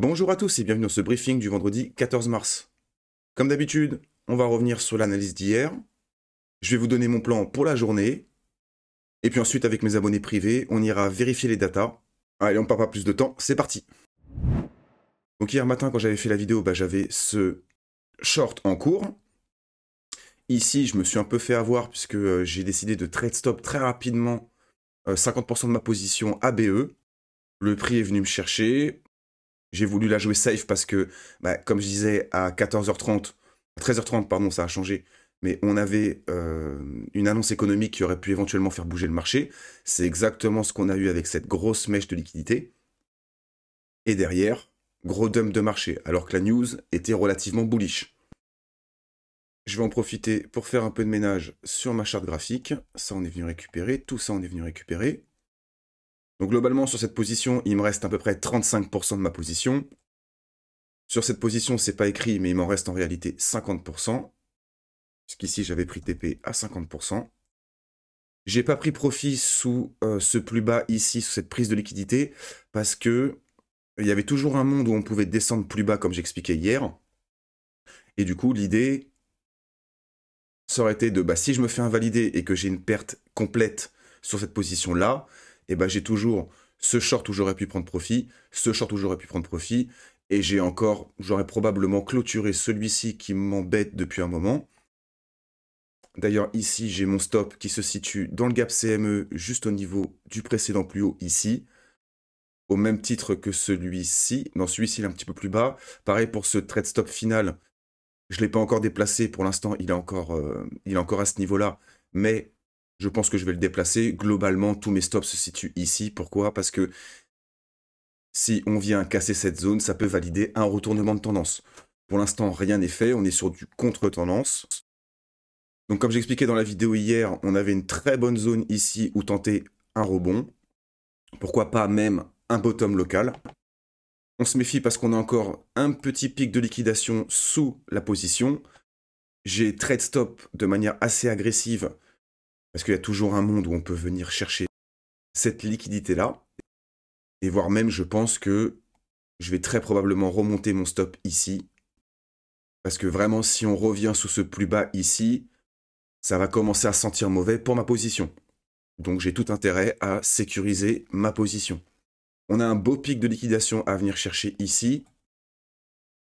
Bonjour à tous et bienvenue dans ce briefing du vendredi 14 mars. Comme d'habitude, on va revenir sur l'analyse d'hier. Je vais vous donner mon plan pour la journée. Et puis ensuite, avec mes abonnés privés, on ira vérifier les datas. Allez, on ne perd pas plus de temps, c'est parti. Donc hier matin, quand j'avais fait la vidéo, j'avais ce short en cours. Ici, je me suis un peu fait avoir puisque j'ai décidé de trade stop très rapidement 50% de ma position ABE. Le prix est venu me chercher. J'ai voulu la jouer safe parce que, comme je disais, à 14h30, 13h30, pardon, ça a changé, mais on avait une annonce économique qui aurait pu éventuellement faire bouger le marché. C'est exactement ce qu'on a eu avec cette grosse mèche de liquidité. Et derrière, gros dump de marché, alors que la news était relativement bullish. Je vais en profiter pour faire un peu de ménage sur ma charte graphique. Ça, on est venu récupérer. Tout ça, on est venu récupérer. Donc globalement, sur cette position, il me reste à peu près 35% de ma position. Sur cette position, c'est pas écrit, mais il m'en reste en réalité 50%. Puisqu'ici, j'avais pris TP à 50%. J'ai pas pris profit sous ce plus bas ici, sous cette prise de liquidité, parce que il y avait toujours un monde où on pouvait descendre plus bas, comme j'expliquais hier. Et du coup, l'idée, ça aurait été de, si je me fais invalider et que j'ai une perte complète sur cette position-là, et j'ai toujours ce short où j'aurais pu prendre profit, ce short où j'aurais pu prendre profit, et j'aurais probablement clôturé celui-ci qui m'embête depuis un moment. D'ailleurs, ici, j'ai mon stop qui se situe dans le gap CME, juste au niveau du précédent plus haut, ici, au même titre que celui-ci. Non, celui-ci, il est un petit peu plus bas. Pareil pour ce trade stop final, je ne l'ai pas encore déplacé. Pour l'instant, il est encore à ce niveau-là, mais je pense que je vais le déplacer. Globalement, tous mes stops se situent ici. Pourquoi? Parce que si on vient casser cette zone, ça peut valider un retournement de tendance. Pour l'instant, rien n'est fait. On est sur du contre-tendance. Donc comme j'expliquais dans la vidéo hier, on avait une très bonne zone ici où tenter un rebond. Pourquoi pas même un bottom local. On se méfie parce qu'on a encore un petit pic de liquidation sous la position. J'ai trade stop de manière assez agressive parce qu'il y a toujours un monde où on peut venir chercher cette liquidité-là. Et voire même, je pense que je vais très probablement remonter mon stop ici. Parce que vraiment, si on revient sous ce plus bas ici, ça va commencer à sentir mauvais pour ma position. Donc j'ai tout intérêt à sécuriser ma position. On a un beau pic de liquidation à venir chercher ici,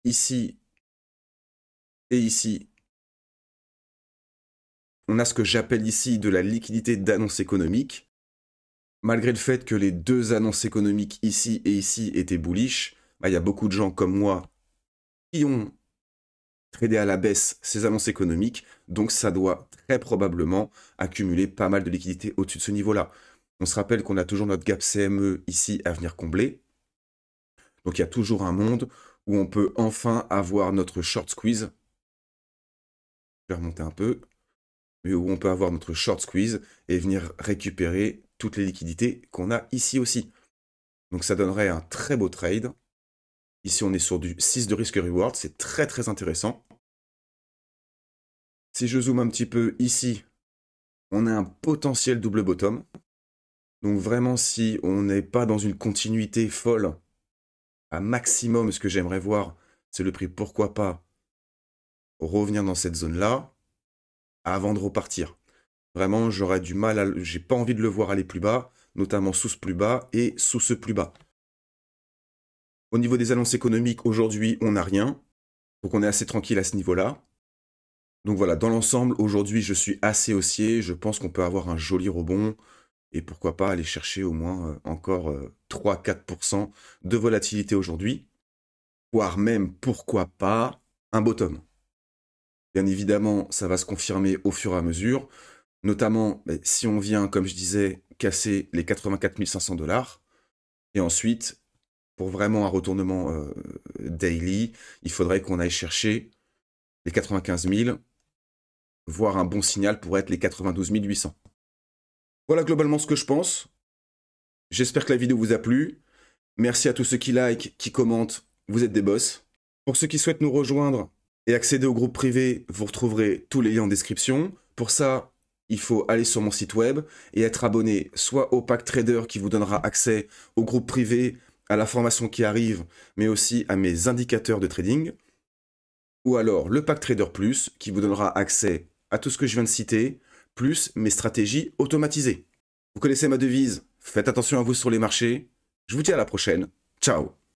ici et ici. On a ce que j'appelle ici de la liquidité d'annonce économique. Malgré le fait que les deux annonces économiques ici et ici étaient bullish, il y a beaucoup de gens comme moi qui ont tradé à la baisse ces annonces économiques, donc ça doit très probablement accumuler pas mal de liquidité au-dessus de ce niveau-là. On se rappelle qu'on a toujours notre gap CME ici à venir combler. Donc il y a toujours un monde où on peut enfin avoir notre short squeeze. Je vais remonter un peu. Mais où on peut avoir notre short squeeze et venir récupérer toutes les liquidités qu'on a ici aussi. Donc ça donnerait un très beau trade. Ici on est sur du 6 de risque reward, c'est très très intéressant. Si je zoome un petit peu ici, on a un potentiel double bottom. Donc vraiment, si on n'est pas dans une continuité folle, à maximum, ce que j'aimerais voir, c'est le prix, pourquoi pas, revenir dans cette zone-là, avant de repartir. Vraiment, j'aurais du mal j'ai pas envie de le voir aller plus bas, notamment sous ce plus bas et sous ce plus bas. Au niveau des annonces économiques, aujourd'hui, on n'a rien. Donc on est assez tranquille à ce niveau-là. Donc voilà, dans l'ensemble, aujourd'hui, je suis assez haussier. Je pense qu'on peut avoir un joli rebond. Et pourquoi pas aller chercher au moins encore 3-4% de volatilité aujourd'hui. Voire même, pourquoi pas, un bottom. Bien évidemment, ça va se confirmer au fur et à mesure. Notamment, si on vient, comme je disais, casser les 84 500 $. Et ensuite, pour vraiment un retournement daily, il faudrait qu'on aille chercher les 95 000, voire un bon signal pour être les 92 800. Voilà globalement ce que je pense. J'espère que la vidéo vous a plu. Merci à tous ceux qui like, qui commentent. Vous êtes des boss. Pour ceux qui souhaitent nous rejoindre et accéder au groupe privé, vous retrouverez tous les liens en description. Pour ça, il faut aller sur mon site web et être abonné soit au pack trader qui vous donnera accès au groupe privé à la formation qui arrive, mais aussi à mes indicateurs de trading. Ou alors le pack Trader Plus qui vous donnera accès à tout ce que je viens de citer, plus mes stratégies automatisées. Vous connaissez ma devise, faites attention à vous sur les marchés. Je vous dis à la prochaine. Ciao!